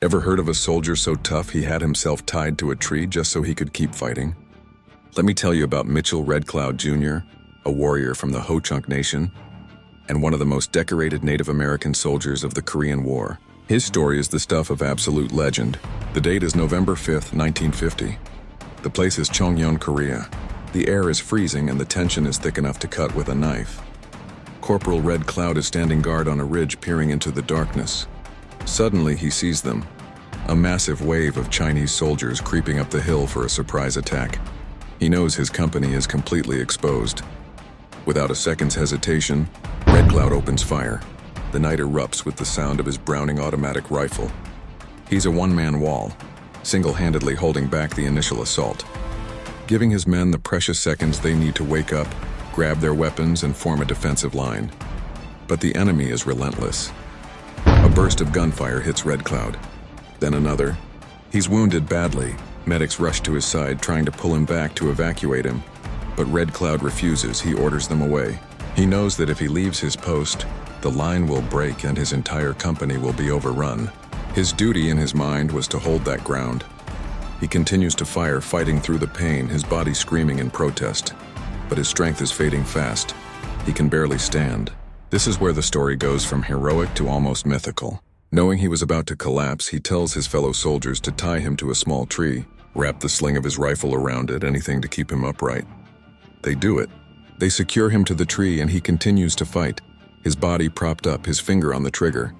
Ever heard of a soldier so tough he had himself tied to a tree just so he could keep fighting? Let me tell you about Mitchell Red Cloud Jr., a warrior from the Ho-Chunk Nation, and one of the most decorated Native American soldiers of the Korean War. His story is the stuff of absolute legend. The date is November 5th, 1950. The place is Chongyeon, Korea. The air is freezing and the tension is thick enough to cut with a knife. Corporal Red Cloud is standing guard on a ridge peering into the darkness. Suddenly he sees them, a massive wave of Chinese soldiers creeping up the hill for a surprise attack. He knows his company is completely exposed. Without a second's hesitation, Red Cloud opens fire. The night erupts with the sound of his Browning automatic rifle. He's a one-man wall, single-handedly holding back the initial assault, giving his men the precious seconds they need to wake up, grab their weapons, and form a defensive line. But the enemy is relentless. A burst of gunfire hits Red Cloud, then another. He's wounded badly. Medics rush to his side, trying to pull him back to evacuate him, but Red Cloud refuses. He orders them away. He knows that if he leaves his post, the line will break and his entire company will be overrun. His duty in his mind was to hold that ground. He continues to fire, fighting through the pain, his body screaming in protest. But his strength is fading fast. He can barely stand. This is where the story goes from heroic to almost mythical. Knowing he was about to collapse, he tells his fellow soldiers to tie him to a small tree, wrap the sling of his rifle around it, anything to keep him upright. They do it. They secure him to the tree and he continues to fight, his body propped up, his finger on the trigger.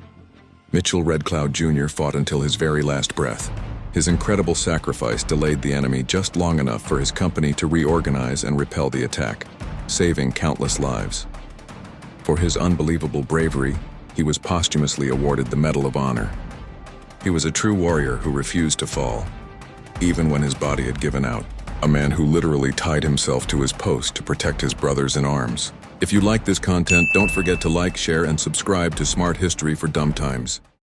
Mitchell Red Cloud Jr. fought until his very last breath. His incredible sacrifice delayed the enemy just long enough for his company to reorganize and repel the attack, saving countless lives. For his unbelievable bravery, he was posthumously awarded the Medal of Honor. He was a true warrior who refused to fall, even when his body had given out. A man who literally tied himself to his post to protect his brothers in arms. If you like this content, don't forget to like, share, and subscribe to Smart History for Dumb Times.